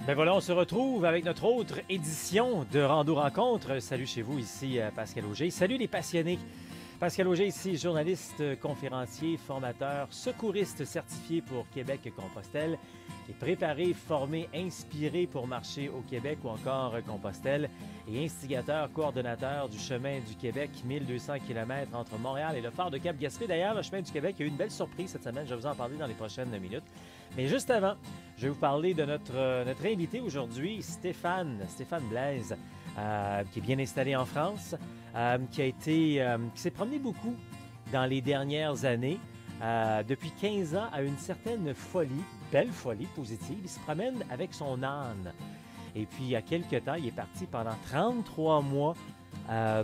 Ben voilà, on se retrouve avec notre autre édition de Rando Rencontre. Salut chez vous, ici Pascal Auger. Salut les passionnés. Pascal Auger ici, journaliste, conférencier, formateur, secouriste certifié pour Québec-Compostelle et préparé, formé, inspiré pour marcher au Québec ou encore Compostelle et instigateur, coordonnateur du chemin du Québec, 1200 km entre Montréal et le phare de Cap-Gaspé. D'ailleurs, le chemin du Québec a eu une belle surprise cette semaine. Je vais vous en parler dans les prochaines minutes. Mais juste avant, je vais vous parler de notre invité aujourd'hui, Stéphane Blaise, qui est bien installé en France, qui s'est promené beaucoup dans les dernières années. Depuis 15 ans, à une certaine folie, belle folie positive, il se promène avec son âne. Et puis, il y a quelques temps, il est parti pendant 33 mois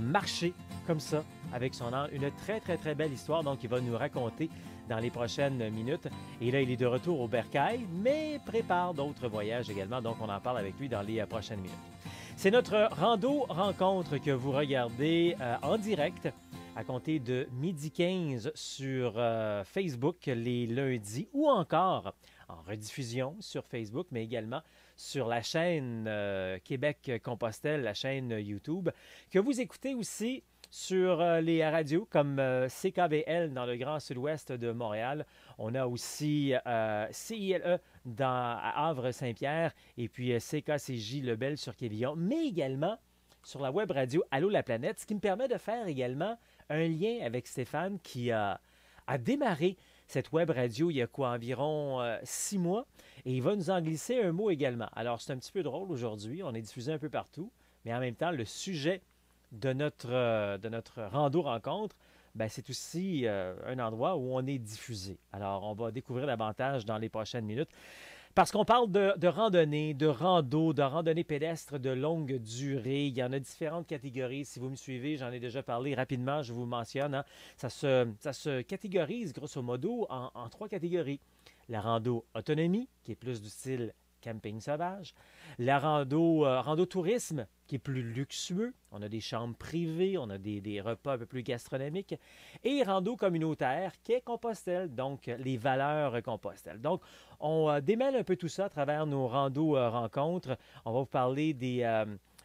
marcher comme ça avec son âne. Une très, très, très belle histoire, donc il va nous raconter dans les prochaines minutes. Et là, il est de retour au Bercail, mais prépare d'autres voyages également, donc on en parle avec lui dans les prochaines minutes. C'est notre rando rencontre que vous regardez en direct à compter de 12h15 sur Facebook les lundis ou encore en rediffusion sur Facebook, mais également sur la chaîne Québec-Compostelle, la chaîne YouTube, que vous écoutez aussi sur les radios comme CKVL dans le Grand Sud-Ouest de Montréal. On a aussi CILE à Havre-Saint-Pierre et puis CKCJ Lebel sur Quévillon, mais également sur la web radio Allô la planète, ce qui me permet de faire également un lien avec Stéphane qui a démarré cette web radio il y a environ 6 mois et il va nous en glisser un mot également. Alors c'est un petit peu drôle aujourd'hui, on est diffusé un peu partout, mais en même temps le sujet de notre rando rencontre, ben, c'est aussi un endroit où on est diffusé. Alors, on va découvrir davantage dans les prochaines minutes. Parce qu'on parle de randonnée, de randonnée pédestre de longue durée. Il y en a différentes catégories. Si vous me suivez, j'en ai déjà parlé rapidement, je vous mentionne. Hein. Ça se catégorise grosso modo en 3 catégories. La rando autonomie, qui est plus du style camping sauvage. La rando tourisme, qui est plus luxueux. On a des chambres privées, on a des repas un peu plus gastronomiques. Et rando communautaire, qui est Compostelle, donc les valeurs Compostelle. Donc, on démêle un peu tout ça à travers nos randos rencontres. On va vous parler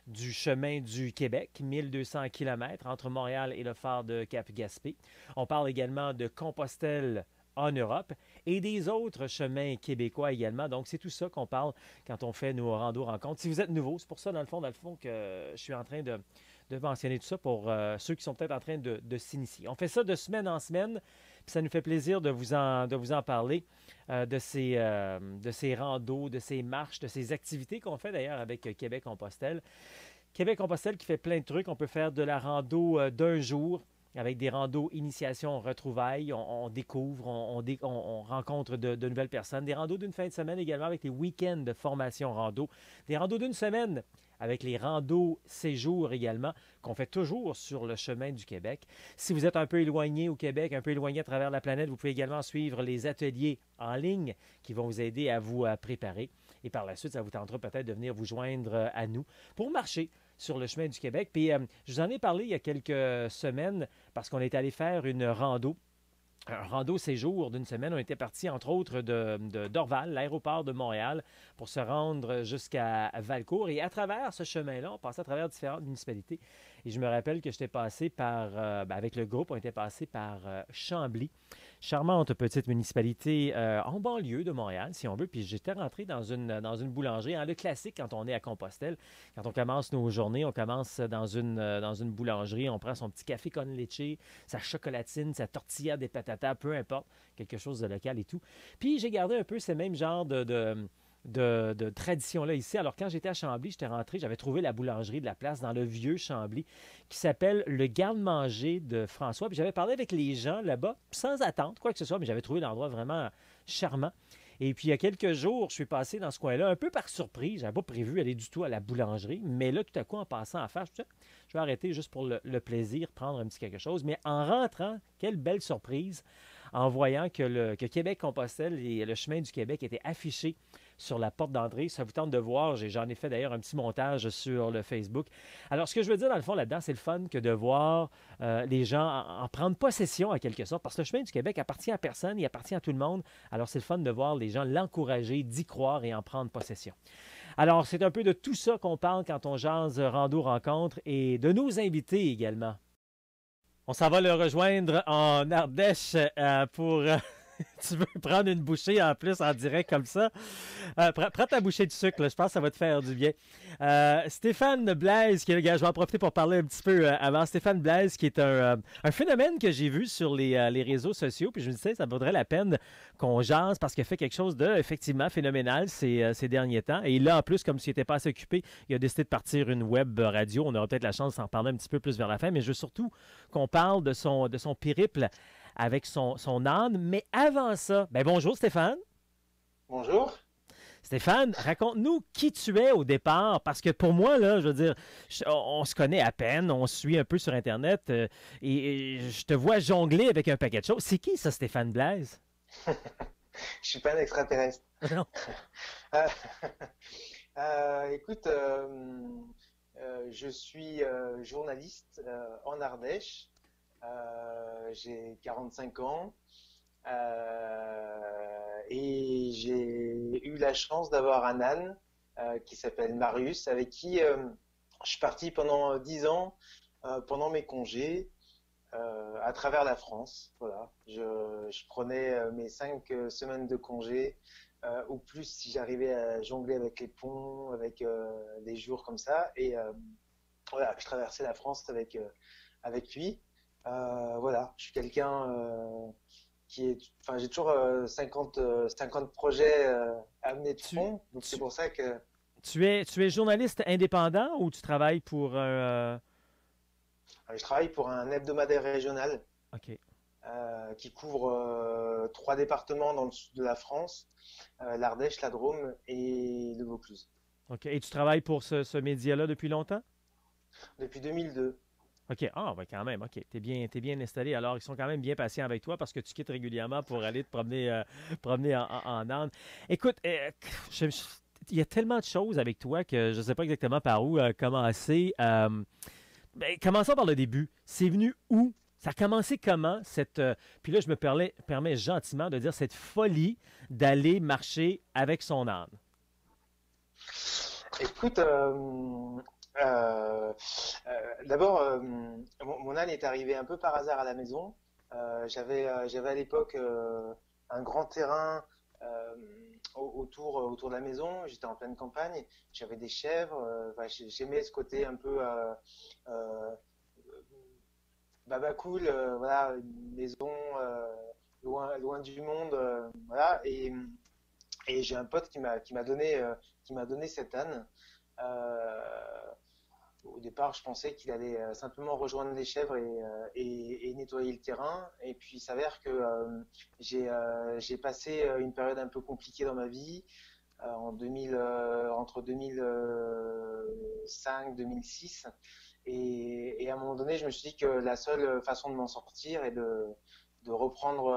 du chemin du Québec, 1200 km entre Montréal et le phare de Cap-Gaspé. On parle également de Compostelle en Europe et des autres chemins québécois également. Donc, c'est tout ça qu'on parle quand on fait nos randos rencontres. Si vous êtes nouveau, c'est pour ça, dans le fond, que je suis en train de mentionner tout ça pour ceux qui sont peut-être en train de s'initier. On fait ça de semaine en semaine, puis ça nous fait plaisir de vous en parler, de ces randos, de ces marches, de ces activités qu'on fait d'ailleurs avec Québec-Compostelle. Québec-Compostelle qui fait plein de trucs. On peut faire de la rando d'un jour, avec des randos initiation retrouvailles, on découvre, on rencontre de nouvelles personnes. Des randos d'une fin de semaine également avec les week-ends de formation rando. Des randos d'une semaine avec les randos séjours également, qu'on fait toujours sur le chemin du Québec. Si vous êtes un peu éloigné au Québec, un peu éloigné à travers la planète, vous pouvez également suivre les ateliers en ligne qui vont vous aider à vous préparer. Et par la suite, ça vous tentera peut-être de venir vous joindre à nous pour marcher sur le chemin du Québec. Puis, je vous en ai parlé il y a quelques semaines parce qu'on est allé faire un rando séjour d'une semaine. On était parti, entre autres, d'Orval, l'aéroport de Montréal, pour se rendre jusqu'à Valcourt. Et à travers ce chemin-là, on passait à travers différentes municipalités. Et je me rappelle que j'étais passé avec le groupe, on était passé par Chambly. Charmante petite municipalité en banlieue de Montréal, si on veut. Puis j'étais rentré dans une boulangerie. Hein, le classique quand on est à Compostelle, quand on commence nos journées, on commence dans une boulangerie, on prend son petit café con leche, sa chocolatine, sa tortilla de patata, peu importe, quelque chose de local et tout. Puis j'ai gardé un peu ces mêmes genres de tradition-là ici. Alors, quand j'étais à Chambly, j'étais rentré, j'avais trouvé la boulangerie de la place dans le vieux Chambly qui s'appelle le Garde-manger de François. Puis j'avais parlé avec les gens là-bas, sans attendre, quoi que ce soit, mais j'avais trouvé l'endroit vraiment charmant. Et puis, il y a quelques jours, je suis passé dans ce coin-là, un peu par surprise. Je n'avais pas prévu aller du tout à la boulangerie. Mais là, tout à coup, en passant à faire, je vais arrêter juste pour le plaisir, prendre un petit quelque chose. Mais en rentrant, quelle belle surprise, en voyant que Québec-Compostelle et le chemin du Québec étaient affichés sur la porte d'entrée. Ça vous tente de voir, j'en ai fait d'ailleurs un petit montage sur le Facebook. Alors, ce que je veux dire dans le fond là-dedans, c'est le fun que de voir les gens en prendre possession en quelque sorte, parce que le chemin du Québec appartient à personne, il appartient à tout le monde. Alors, c'est le fun de voir les gens l'encourager, d'y croire et en prendre possession. Alors, c'est un peu de tout ça qu'on parle quand on jase rando rencontre et de nos invités également. On s'en va le rejoindre en Ardèche pour... tu veux prendre une bouchée en plus en direct comme ça? Prends ta bouchée de sucre, là, je pense que ça va te faire du bien. Stéphane Blaise, qui est le gars, je vais en profiter pour parler un petit peu avant. Stéphane Blaise, qui est un phénomène que j'ai vu sur les réseaux sociaux, puis je me disais, ça vaudrait la peine qu'on jase parce qu'il a fait quelque chose de effectivement phénoménal ces derniers temps. Et là, en plus, comme s'il n'était pas assez occupé, il a décidé de partir une web radio. On aura peut-être la chance d'en parler un petit peu plus vers la fin, mais je veux surtout qu'on parle de son périple avec son âne. Mais avant ça, ben bonjour Stéphane. Bonjour. Stéphane, raconte-nous qui tu es au départ, parce que pour moi, là, je veux dire, on se connaît à peine, on se suit un peu sur Internet, et je te vois jongler avec un paquet de choses. C'est qui ça, Stéphane Blaise? Je suis pas un extraterrestre. Non. Euh, écoute, je suis journaliste en Ardèche. J'ai 45 ans et j'ai eu la chance d'avoir un âne qui s'appelle Marius, avec qui je suis parti pendant 10 ans pendant mes congés à travers la France. Voilà. Je prenais mes 5 semaines de congés ou plus si j'arrivais à jongler avec les ponts, avec des jours comme ça. Et voilà, je traversais la France avec lui. Voilà, je suis quelqu'un qui est. Enfin, j'ai toujours 50 projets à mener de Tu, front. Donc c'est tu, pour ça que tu es journaliste indépendant ou tu travailles pour un... je travaille pour un hebdomadaire régional OK. qui couvre 3 départements dans le sud de la France, l'Ardèche, la Drôme et le Vaucluse. OK. Et tu travailles pour ce média-là depuis longtemps? Depuis 2002. OK. Ah, ben quand même, OK. T'es bien installé. Alors, ils sont quand même bien patients avec toi parce que tu quittes régulièrement pour aller te promener, promener en Inde. Écoute, je- je- il y a tellement de choses avec toi que je ne sais pas exactement par où commencer. Ben, commençons par le début. C'est venu où? Ça a commencé comment, puis là, je me permets gentiment de dire cette folie d'aller marcher avec son âne. Écoute, d'abord, mon âne est arrivé un peu par hasard à la maison. J'avais à l'époque un grand terrain autour de la maison. J'étais en pleine campagne. J'avais des chèvres. Enfin, j'aimais ce côté un peu euh, baba cool. Voilà, une maison loin du monde. Voilà. Et j'ai un pote qui m'a donné cet âne. Euh, Au départ, je pensais qu'il allait simplement rejoindre les chèvres et nettoyer le terrain. Et puis, il s'avère que j'ai passé une période un peu compliquée dans ma vie entre 2005 2006. Et à un moment donné, je me suis dit que la seule façon de m'en sortir et de reprendre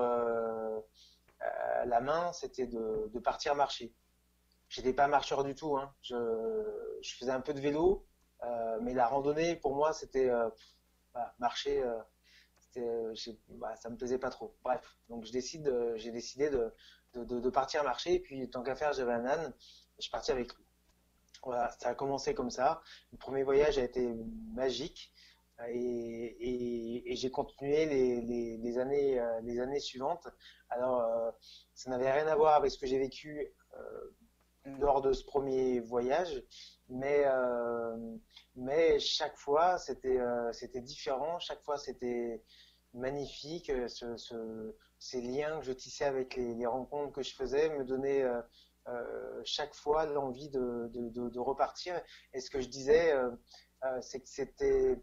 la main, c'était de partir marcher. J'étais pas marcheur du tout, hein. Je faisais un peu de vélo, mais la randonnée pour moi c'était voilà, marcher, ça me plaisait pas trop. Bref, donc j'ai décidé de partir marcher. Et puis tant qu'à faire, j'avais un âne, je suis parti avec lui. Voilà, ça a commencé comme ça. Le premier voyage a été magique et j'ai continué les années suivantes. Alors, ça n'avait rien à voir avec ce que j'ai vécu lors de ce premier voyage, mais, euh, mais chaque fois c'était différent, chaque fois c'était magnifique. Ces liens que je tissais avec les rencontres que je faisais me donnaient chaque fois l'envie de repartir. Et ce que je disais, c'est que c'était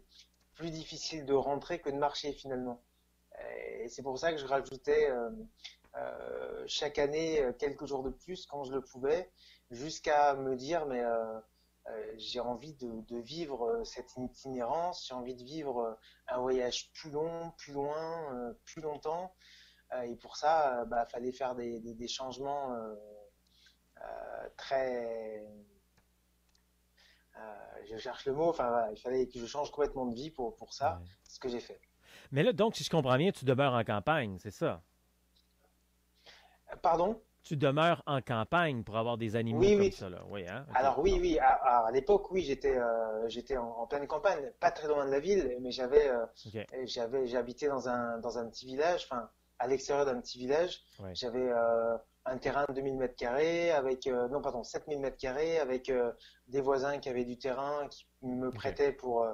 plus difficile de rentrer que de marcher finalement. Et c'est pour ça que je rajoutais chaque année quelques jours de plus quand je le pouvais, jusqu'à me dire mais j'ai envie de vivre cette itinérance, j'ai envie de vivre un voyage plus long, plus loin, plus longtemps. Et pour ça, bah, fallait faire des changements très, je cherche le mot, enfin voilà, il fallait que je change complètement de vie pour ça, Ouais. c'est ce que j'ai fait. Mais là, donc, si je comprends bien, tu demeures en campagne, c'est ça? Pardon? Tu demeures en campagne pour avoir des animaux Oui, comme oui. ça, là. Oui, hein? OK. Alors oui, Bon. oui. À l'époque, oui, j'étais en pleine campagne, pas très loin de la ville, mais OK. j'habitais dans un petit village, enfin à l'extérieur d'un petit village. Oui. J'avais un terrain de 2000 mètres carrés avec non pardon 7000 mètres carrés avec des voisins qui avaient du terrain qui me OK. prêtaient pour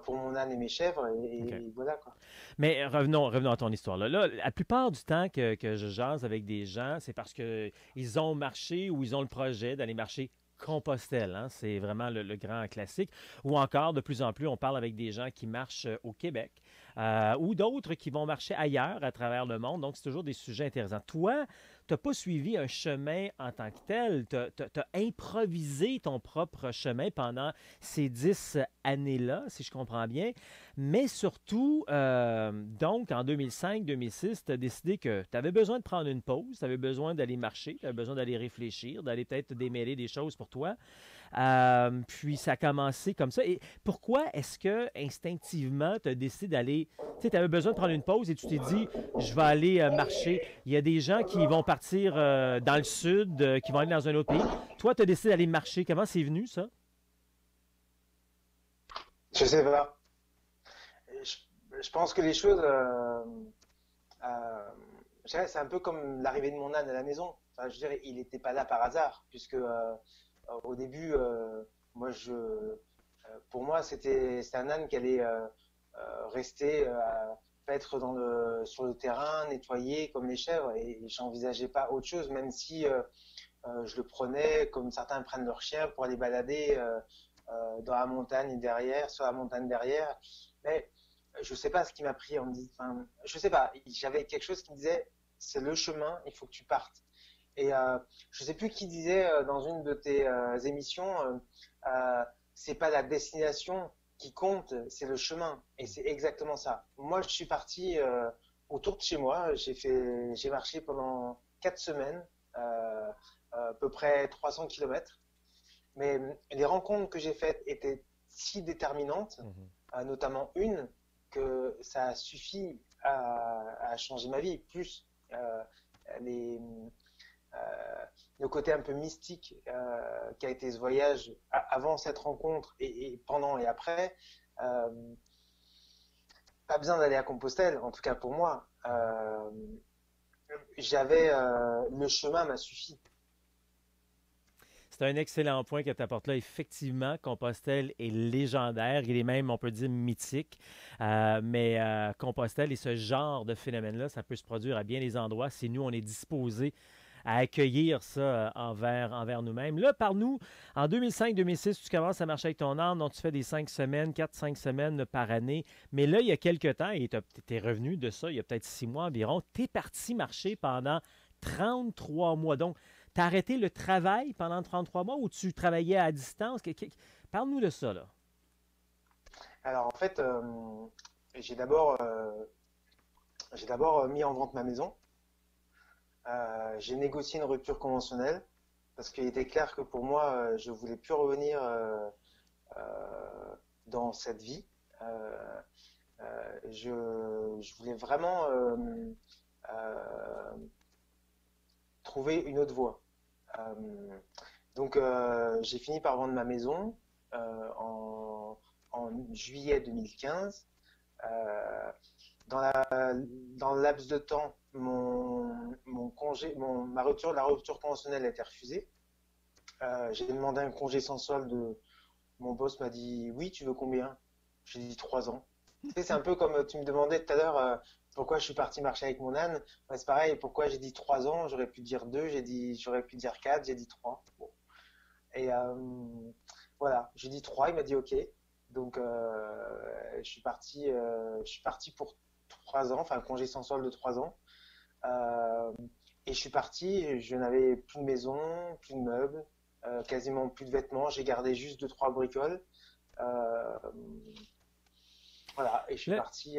mon âne et mes chèvres OK. et voilà quoi. Mais revenons à ton histoire. Là, la plupart du temps que je jase avec des gens, c'est parce que ils ont marché ou ils ont le projet d'aller marcher Compostelle, hein. C'est vraiment le grand classique. Ou encore, de plus en plus, on parle avec des gens qui marchent au Québec ou d'autres qui vont marcher ailleurs à travers le monde. Donc, c'est toujours des sujets intéressants. Toi, tu n'as pas suivi un chemin en tant que tel. Tu as improvisé ton propre chemin pendant ces 10 années-là, si je comprends bien. Mais surtout, donc, en 2005-2006, tu as décidé que tu avais besoin de prendre une pause, tu avais besoin d'aller marcher, tu avais besoin d'aller réfléchir, d'aller peut-être démêler des choses pour toi. Puis ça a commencé comme ça. Et pourquoi est-ce que instinctivement, tu as décidé d'aller, tu sais, tu avais besoin de prendre une pause et tu t'es dit, je vais aller marcher. Il y a des gens qui vont partir dans le sud, qui vont aller dans un autre pays. Toi, tu as décidé d'aller marcher. Comment c'est venu, ça? Je sais pas. Je, je pense que les choses je dirais, c'est un peu comme l'arrivée de mon âne à la maison. Enfin, je dirais, il n'était pas là par hasard puisque au début moi pour moi c'était un âne qui allait rester paître sur le terrain, nettoyer comme les chèvres et j'envisageais pas autre chose même si je le prenais comme certains prennent leur chien pour aller balader dans la montagne derrière, sur la montagne derrière. Mais je sais pas ce qui m'a pris. Enfin, je sais pas. J'avais quelque chose qui me disait, c'est le chemin, il faut que tu partes. Et je sais plus qui disait dans une de tes émissions, c'est pas la destination qui compte, c'est le chemin. Et c'est exactement ça. Moi, je suis parti autour de chez moi. J'ai marché pendant 4 semaines, à peu près 300 kilomètres. Mais les rencontres que j'ai faites étaient si déterminantes, Mhm. notamment une, que ça a suffi à changer ma vie. Plus les, euh, le côté un peu mystique qu'a été ce voyage avant cette rencontre et pendant et après. Euh, Pas besoin d'aller à Compostelle, en tout cas pour moi. Le chemin m'a suffi. C'est un excellent point que tu apportes là. Effectivement, Compostelle est légendaire. Il est même, on peut dire, mythique. Mais Compostelle et ce genre de phénomène-là, ça peut se produire à bien des endroits si nous, on est disposés à accueillir ça envers nous-mêmes. Là, par nous, en 2005-2006, tu commences à marcher avec ton âne, donc tu fais des 5 semaines, 4-5 semaines par année. Mais là, il y a quelques temps, et tu es revenu de ça, il y a peut-être 6 mois environ, tu es parti marcher pendant 33 mois. Donc, tu as arrêté le travail pendant 33 mois ou tu travaillais à distance? Parle-nous de ça, là. Alors en fait, j'ai d'abord j'ai d'abord mis en vente ma maison. J'ai négocié une rupture conventionnelle parce qu'il était clair que pour moi, je voulais plus revenir dans cette vie. Euh, je voulais vraiment euh, trouver une autre voie. Euh, donc j'ai fini par vendre ma maison en juillet 2015. Euh, dans dans le laps de temps, mon congé, la rupture conventionnelle a été refusée. J'ai demandé un congé sans solde. Mon boss m'a dit oui, tu veux combien? J'ai dit 3 ans. Tu sais, c'est un peu comme tu me demandais tout à l'heure pourquoi je suis parti marcher avec mon âne. Ouais, c'est pareil, pourquoi j'ai dit 3 ans? J'aurais pu dire 2, j'aurais pu dire 4, j'ai dit 3. Bon. Et voilà, j'ai dit 3, il m'a dit OK. Donc je suis parti pour 3 ans, enfin un congé sans solde de 3 ans. Euh, et je suis parti, je n'avais plus de maison, plus de meubles, quasiment plus de vêtements. J'ai gardé juste deux, trois bricoles. Euh, voilà, et je suis Là, parti.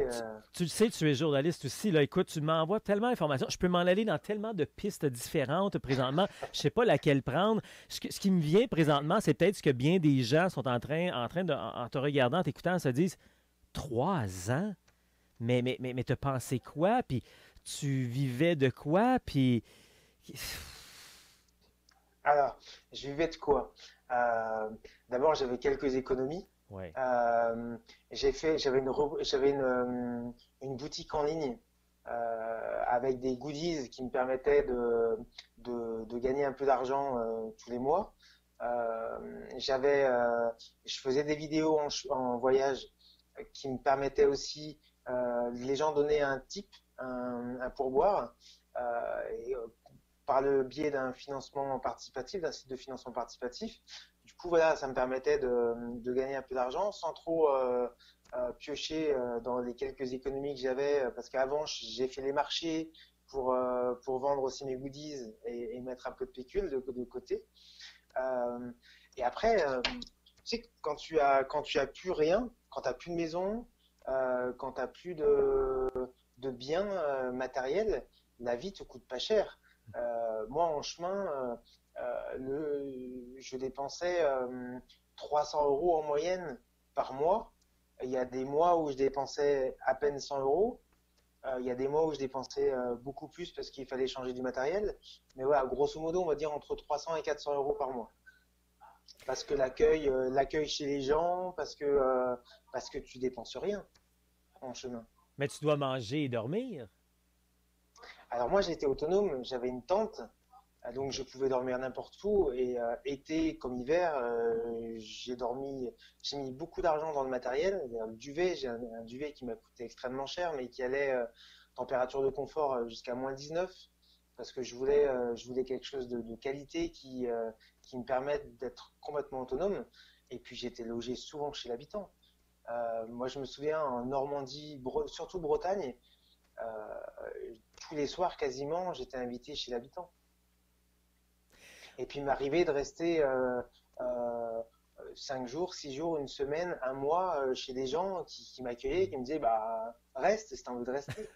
tu le sais, tu es journaliste aussi. Là, écoute, tu m'envoies tellement d'informations. Je peux m'en aller dans tellement de pistes différentes présentement. Je ne sais pas laquelle prendre. Ce qui me vient présentement, c'est peut-être ce que bien des gens sont en train de, en te regardant, en t'écoutant, se disent 3 ans? Mais t'as pensé quoi? Puis tu vivais de quoi? Puis Alors, je vivais de quoi? Euh, D'abord, j'avais quelques économies. Ouais. J'avais une boutique en ligne avec des goodies qui me permettaient de gagner un peu d'argent tous les mois. J'avais, je faisais des vidéos en voyage qui me permettaient aussi, les gens donnaient un tip, un pourboire, et, par le biais d'un financement participatif, d'un site de financement participatif. Du coup, voilà, ça me permettait de gagner un peu d'argent sans trop piocher dans les quelques économies que j'avais, parce qu'avant, j'ai fait les marchés pour vendre aussi mes goodies et mettre un peu de pécule de côté. Euh, et après, tu sais, quand tu as plus rien, quand tu as plus de maison, quand tu as plus de biens matériels, la vie te coûte pas cher. Moi, en chemin, je dépensais 300 euros en moyenne par mois. Il y a des mois où je dépensais à peine 100 euros. Il y a des mois où je dépensais beaucoup plus parce qu'il fallait changer du matériel. Mais voilà, grosso modo, on va dire entre 300 et 400 euros par mois. Parce que l'accueil chez les gens, parce que tu dépenses rien en chemin. Mais tu dois manger et dormir. Alors moi, j'étais autonome, j'avais une tente, donc OK. je pouvais dormir n'importe où. Et été comme hiver, j'ai mis beaucoup d'argent dans le matériel. Le duvet, j'ai un duvet qui m'a coûté extrêmement cher, mais qui allait température de confort jusqu'à -19, parce que je voulais quelque chose de qualité qui me permette d'être complètement autonome. Et puis j'étais logé souvent chez l'habitant. Moi, je me souviens en Normandie, surtout Bretagne, euh, tous les soirs quasiment, j'étais invité chez l'habitant. Et puis il m'arrivait de rester 5 jours, 6 jours, une semaine, un mois chez des gens qui m'accueillaient, qui me disaient bah reste si t'as envie de rester.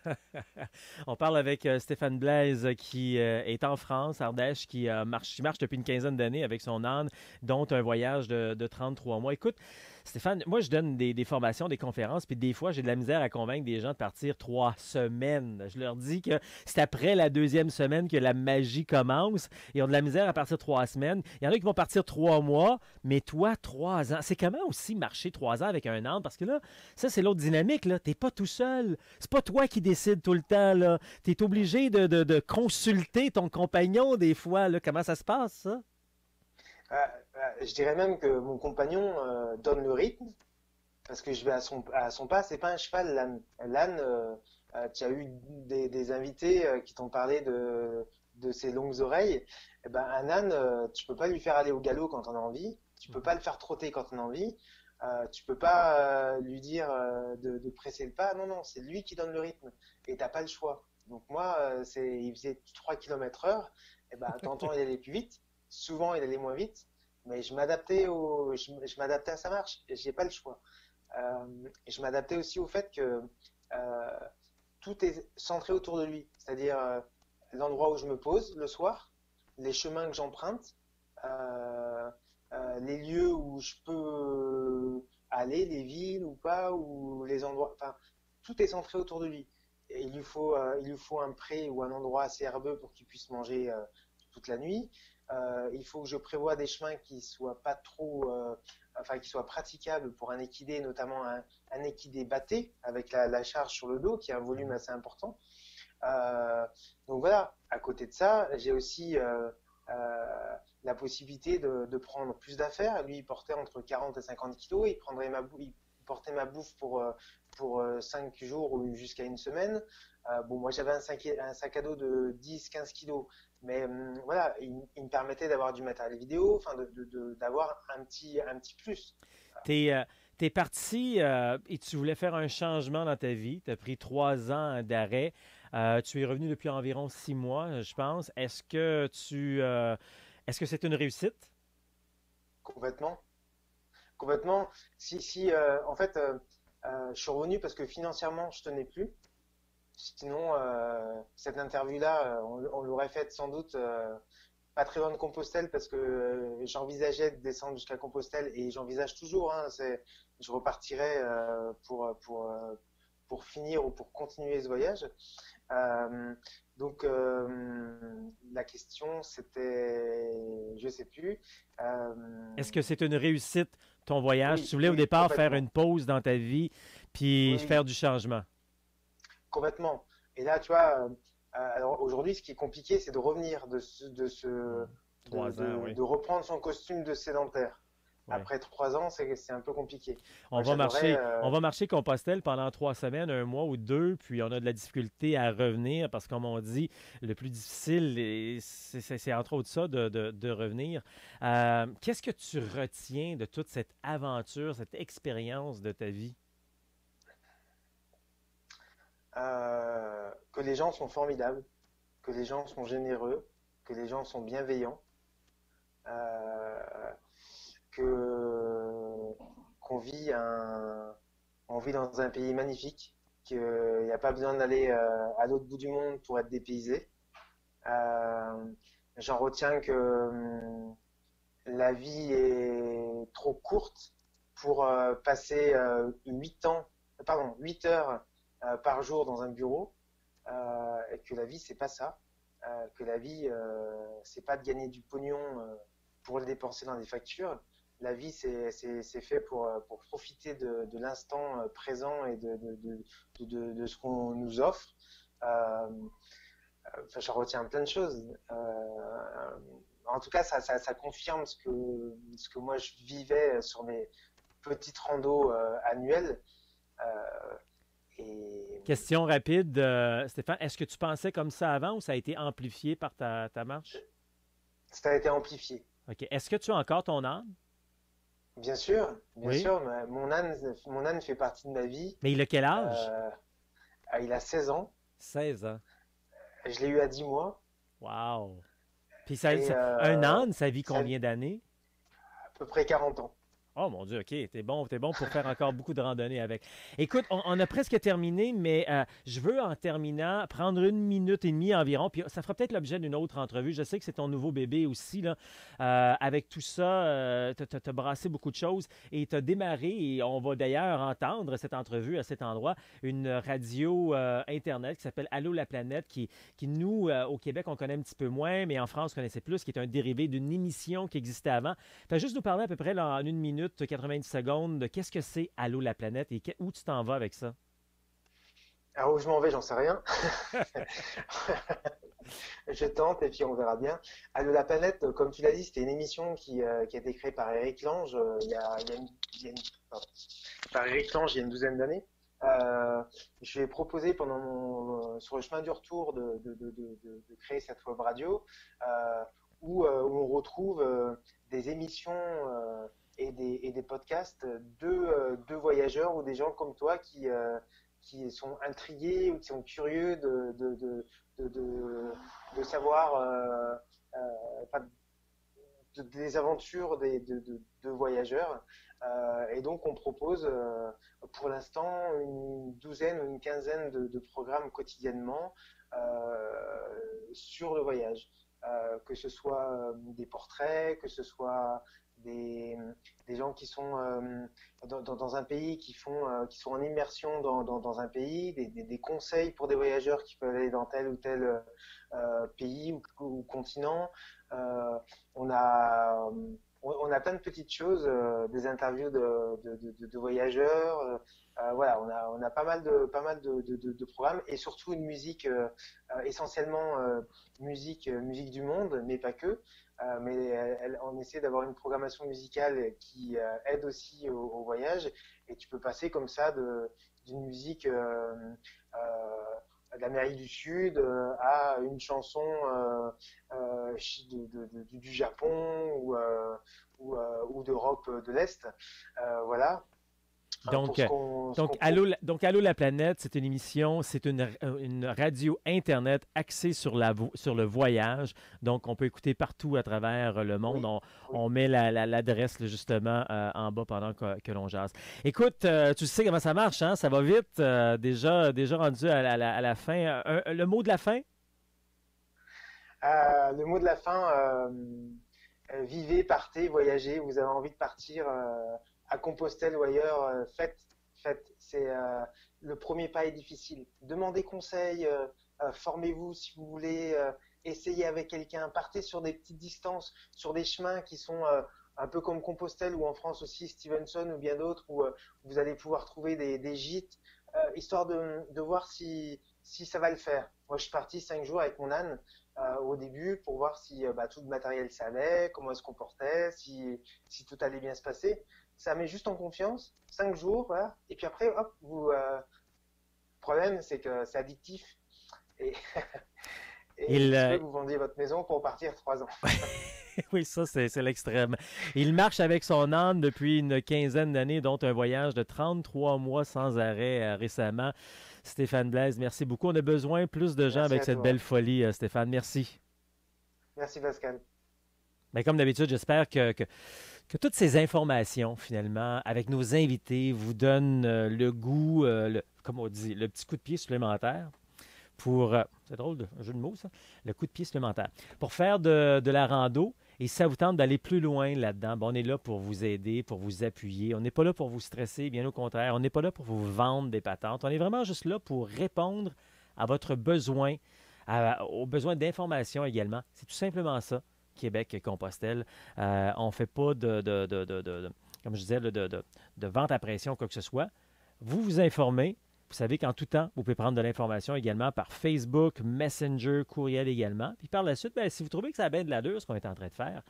On parle avec Stéphane Blaise qui est en France, Ardèche, qui marche depuis une quinzaine d'années avec son âne, dont un voyage de 33 mois. Écoute, Stéphane, moi je donne des formations, des conférences, puis des fois j'ai de la misère à convaincre des gens de partir 3 semaines. Je leur dis que c'est après la deuxième semaine que la magie commence. Ils ont de la misère à partir 3 semaines. Il y en a qui vont partir 3 mois, mais toi, 3 ans. C'est comment aussi marcher 3 ans avec un âne? Parce que là, ça c'est l'autre dynamique, là. T'es pas tout seul. C'est pas toi qui décides tout le temps, là. T'es obligé de consulter ton compagnon des fois, là. Comment ça se passe, ça? Je dirais même que mon compagnon donne le rythme parce que je vais à son pas. C'est pas un cheval, l'âne. L'âne, tu as eu des invités qui t'ont parlé de ses longues oreilles. Eh ben, un âne, tu peux pas lui faire aller au galop quand on a envie. Tu peux pas le faire trotter quand on a envie. Tu peux pas lui dire de presser le pas. Non, non, c'est lui qui donne le rythme et t'as pas le choix. Donc moi, il faisait 3 km heure. Et ben, tantôt il allait plus vite, souvent il allait moins vite, mais je m'adaptais à sa marche. J'ai pas le choix. Et je m'adaptais aussi au fait que euh, tout est centré autour de lui, c'est-à-dire l'endroit où je me pose le soir, les chemins que j'emprunte, euh, les lieux où je peux aller, les villes ou pas, ou les endroits, enfin, tout est centré autour de lui. Et il lui faut un pré ou un endroit assez herbeux pour qu'il puisse manger toute la nuit. Il faut que je prévoie des chemins qui soient pas trop, enfin qui soient praticables pour un équidé, notamment un équidé batté avec la charge sur le dos, qui a un volume assez important. Euh, donc voilà, à côté de ça, j'ai aussi la possibilité de prendre plus d'affaires. Lui, il portait entre 40 et 50 kilos, il portait ma bouffe pour 5 jours ou jusqu'à une semaine. Bon, moi j'avais un sac à dos de 10-15 kilos, mais voilà, il me permettait d'avoir du matériel vidéo, enfin d'avoir un petit plus. T'es t'es parti et tu voulais faire un changement dans ta vie. Tu as pris 3 ans d'arrêt. Tu es revenu depuis environ 6 mois, je pense. Est-ce que c'est une réussite? Complètement. Complètement. Si, en fait, je suis revenu parce que financièrement, je tenais plus. Sinon, cette interview-là, on l'aurait faite sans doute pas très loin de Compostelle parce que j'envisageais de descendre jusqu'à Compostelle et j'envisage toujours. Hein, je repartirai pour finir ou pour continuer ce voyage. Euh, donc la question c'était, je sais plus. Euh, Est-ce que c'est une réussite, ton voyage? Tu oui, voulais au oui, départ faire complètement. une pause dans ta vie, puis Oui, faire oui, du changement. complètement. Et là, tu vois, alors aujourd'hui, ce qui est compliqué, c'est de revenir, Hmm. 3 ans, oui. de reprendre son costume de sédentaire. Ouais. Après 3 ans, c'est un peu compliqué. On Moi, va j'adorais. marcher, on va marcher Compostelle pendant 3 semaines, un mois ou deux, puis on a de la difficulté à revenir parce que, comme on dit, le plus difficile, c'est entre autres ça, de revenir. Qu'est-ce que tu retiens de toute cette aventure, cette expérience de ta vie? Que les gens sont formidables, que les gens sont généreux, que les gens sont bienveillants, euh, que qu'on vit on vit dans un pays magnifique, qu'il n'y a pas besoin d'aller à l'autre bout du monde pour être dépaysé. Euh, J'en retiens que la vie est trop courte pour passer 8 heures par jour dans un bureau, et que la vie, c'est pas ça. Que la vie, c'est pas de gagner du pognon pour le dépenser dans des factures. La vie, c'est fait pour profiter de l'instant présent et de ce qu'on nous offre. Euh, Enfin, j'en retiens plein de choses. En tout cas, ça confirme ce que moi je vivais sur mes petites randos annuelles. Euh, et Question rapide, Stéphane, est-ce que tu pensais comme ça avant ou ça a été amplifié par ta marche? ça a été amplifié. OK. Est-ce que tu as encore ton âne? Bien Oui. sûr, mon âne fait partie de ma vie. Mais il a quel âge? Euh, il a 16 ans. 16 ans. Je l'ai eu à 10 mois. Wow. Puis Et un âne, ça vit ça a combien d'années? à peu près 40 ans. Oh mon Dieu, OK, t'es bon pour faire encore beaucoup de randonnées avec. Écoute, on a presque terminé, mais je veux en terminant prendre 1 minute et demie environ, puis ça fera peut-être l'objet d'une autre entrevue. Je sais que c'est ton nouveau bébé aussi, là. Avec tout ça, t'as brassé beaucoup de choses et t'as démarré, et on va d'ailleurs entendre cette entrevue à cet endroit, une radio Internet qui s'appelle Allô la planète, qui nous, au Québec, on connaît un petit peu moins, mais en France, on connaissait plus, qui est un dérivé d'une émission qui existait avant. Fais juste nous parler à peu près là, en 1 minute, 90 secondes de qu'est-ce que c'est Allô la planète et où tu t'en vas avec ça. Alors où je m'en vais, j'en sais rien. Je tente et puis on verra bien. Allô la planète, comme tu l'as dit, c'était une émission qui a été créée par Eric Lange il y a une- pardon, par Eric Lange il y a une douzaine d'années. Je lui ai proposé sur le chemin du retour de créer cette web radio où on retrouve des émissions et des podcasts de voyageurs ou des gens comme toi qui sont intrigués ou qui sont curieux de savoir enfin, des aventures de voyageurs. Et donc, on propose pour l'instant une douzaine ou une quinzaine de programmes quotidiennement sur le voyage. Que ce soit des portraits, que ce soit des, des gens qui sont dans un pays qui sont en immersion dans un pays, des conseils pour des voyageurs qui peuvent aller dans tel ou tel pays ou continent. Euh, on a, on a plein de petites choses, des interviews de voyageurs. Voilà, on a pas mal de programmes et surtout une musique, essentiellement musique du monde, mais pas que. Mais on essaie d'avoir une programmation musicale qui aide aussi au voyage. Et tu peux passer comme ça d'une musique d'Amérique du Sud à une chanson du Japon ou d'Europe de l'Est. Voilà. Donc, Pour ce donc, qu'on propose. Allô la planète, c'est une émission, c'est une radio Internet axée sur le voyage. Donc, on peut écouter partout à travers le monde. Oui, oui. On met l'adresse là, justement en bas pendant que l'on jase. Écoute, tu sais comment ça marche, hein? Ça va vite. Déjà rendu à la fin. Le mot de la fin? Le mot de la fin, vivez, partez, voyagez. Vous avez envie de partir à Compostelle ou ailleurs, faites. le premier pas est difficile. Demandez conseil, formez-vous si vous voulez, essayez avec quelqu'un, partez sur des petites distances, sur des chemins qui sont un peu comme Compostelle ou en France aussi Stevenson ou bien d'autres où vous allez pouvoir trouver des gîtes, histoire de voir si ça va le faire. Moi, je suis parti 5 jours avec mon âne au début pour voir si tout le matériel ça allait, comment elle se comportait, si tout allait bien se passer. Ça met juste en confiance, 5 jours, voilà. Et puis après, hop, le problème, c'est que c'est addictif. Et, il se peut que vous vendiez votre maison pour partir 3 ans. Oui, ça, c'est l'extrême. Il marche avec son âne depuis une quinzaine d'années, dont un voyage de 33 mois sans arrêt récemment. Stéphane Blaise, merci beaucoup. On a besoin plus de gens avec cette belle folie, Stéphane. Merci. Merci, Pascal. Bien, comme d'habitude, j'espère que toutes ces informations, finalement, avec nos invités, vous donnent le goût, comme on dit, le petit coup de pied supplémentaire pour, c'est drôle, un jeu de mots, ça, le coup de pied supplémentaire, pour faire de la rando. Et si ça vous tente d'aller plus loin là-dedans, on est là pour vous aider, pour vous appuyer. On n'est pas là pour vous stresser, bien au contraire. On n'est pas là pour vous vendre des patentes. On est vraiment juste là pour répondre à votre besoin, aux besoins d'information également. C'est tout simplement ça, Québec-Compostelle. On ne fait pas comme je disais, de vente à pression, quoi que ce soit. Vous vous informez. Vous savez qu'en tout temps, vous pouvez prendre de l'information également par Facebook, Messenger, courriel également. Puis par la suite, si vous trouvez que ça a bien de l'allure, ce qu'on est en train de faire,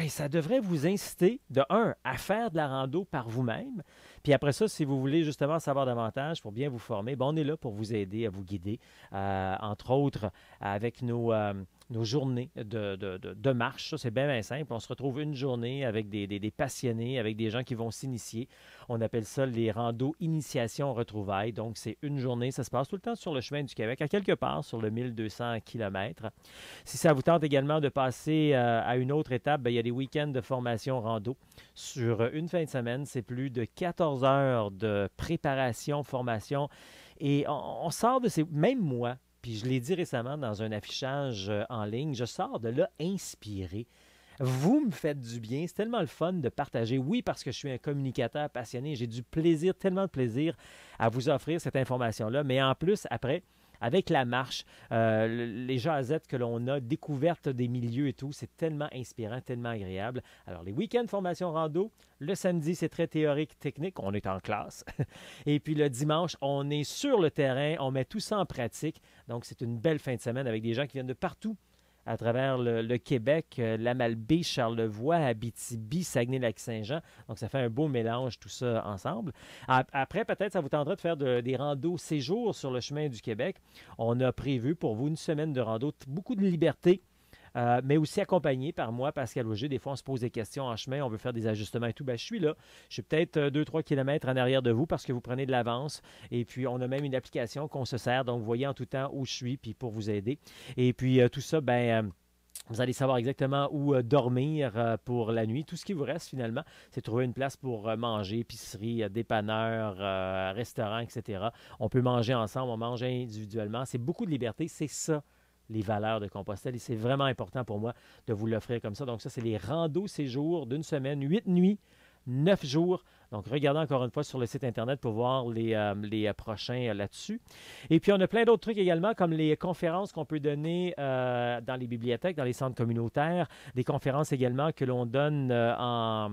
ça devrait vous inciter, de un, à faire de la rando par vous-même. Puis après ça, si vous voulez justement savoir davantage pour bien vous former, on est là pour vous aider, à vous guider, entre autres avec nos journées de marche. Ça, c'est bien simple. On se retrouve une journée avec des passionnés, avec des gens qui vont s'initier. On appelle ça les randos initiation retrouvailles. Donc, c'est une journée. Ça se passe tout le temps sur le chemin du Québec, à quelque part sur le 1200 km. Si ça vous tente également de passer à une autre étape, il y a des week-ends de formation rando. Sur une fin de semaine, c'est plus de 14 heures de préparation, formation. Et on sort de ces... Même moi, puis je l'ai dit récemment dans un affichage en ligne, je sors de là inspiré. Vous me faites du bien. C'est tellement le fun de partager. Oui, parce que je suis un communicateur passionné. J'ai du plaisir, tellement de plaisir à vous offrir cette information-là. Mais en plus, après, avec la marche, les jasettes que l'on a, découverte des milieux et tout, c'est tellement inspirant, tellement agréable. Alors, les week-ends formation rando, le samedi, c'est très théorique, technique, on est en classe. Et puis le dimanche, on est sur le terrain, on met tout ça en pratique. Donc, c'est une belle fin de semaine avec des gens qui viennent de partout à travers le Québec, la Malbaie, Charlevoix, Abitibi, Saguenay-Lac-Saint-Jean. Donc, ça fait un beau mélange, tout ça ensemble. Après, peut-être, ça vous tendra de faire des randos séjours sur le chemin du Québec. On a prévu pour vous une semaine de rando, beaucoup de liberté, mais aussi accompagné par moi, Pascal Auger. Des fois, on se pose des questions en chemin, on veut faire des ajustements et tout. Je suis là. Je suis peut-être 2-3 kilomètres en arrière de vous parce que vous prenez de l'avance. Et puis, on a même une application qu'on se sert. Donc, vous voyez en tout temps où je suis, puis pour vous aider. Et puis, tout ça, vous allez savoir exactement où dormir pour la nuit. Tout ce qui vous reste, finalement, c'est trouver une place pour manger, épicerie, dépanneur, restaurant, etc. On peut manger ensemble, on mange individuellement. C'est beaucoup de liberté. C'est ça, les valeurs de Compostelle. Et c'est vraiment important pour moi de vous l'offrir comme ça. Donc ça, c'est les randos séjours d'une semaine, 8 nuits, 9 jours. Donc, regardez encore une fois sur le site Internet pour voir les prochains là-dessus. Et puis, on a plein d'autres trucs également, comme les conférences qu'on peut donner dans les bibliothèques, dans les centres communautaires, des conférences également que l'on donne en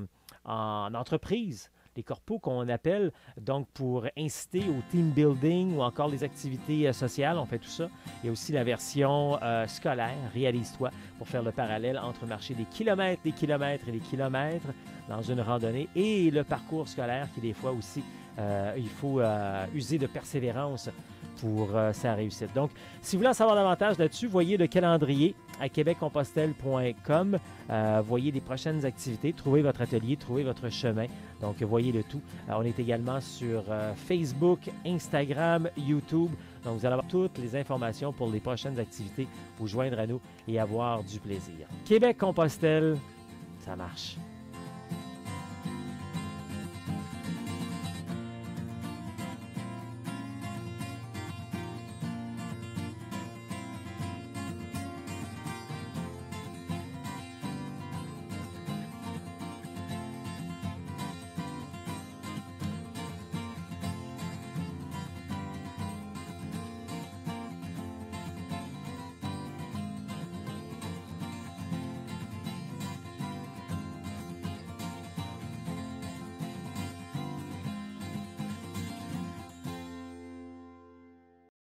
entreprise, les corpos qu'on appelle, donc pour inciter au team building ou encore les activités sociales, on fait tout ça. Il y a aussi la version scolaire, réalise-toi, pour faire le parallèle entre marcher des kilomètres et des kilomètres dans une randonnée et le parcours scolaire qui, des fois aussi, il faut user de persévérance pour sa réussite. Donc, si vous voulez en savoir davantage là-dessus, voyez le calendrier à québeccompostelle.com. Voyez les prochaines activités, trouvez votre atelier, trouvez votre chemin. Donc, voyez le tout. On est également sur Facebook, Instagram, YouTube. Donc, vous allez avoir toutes les informations pour les prochaines activités, vous joindre à nous et avoir du plaisir. Québec-Compostelle, ça marche.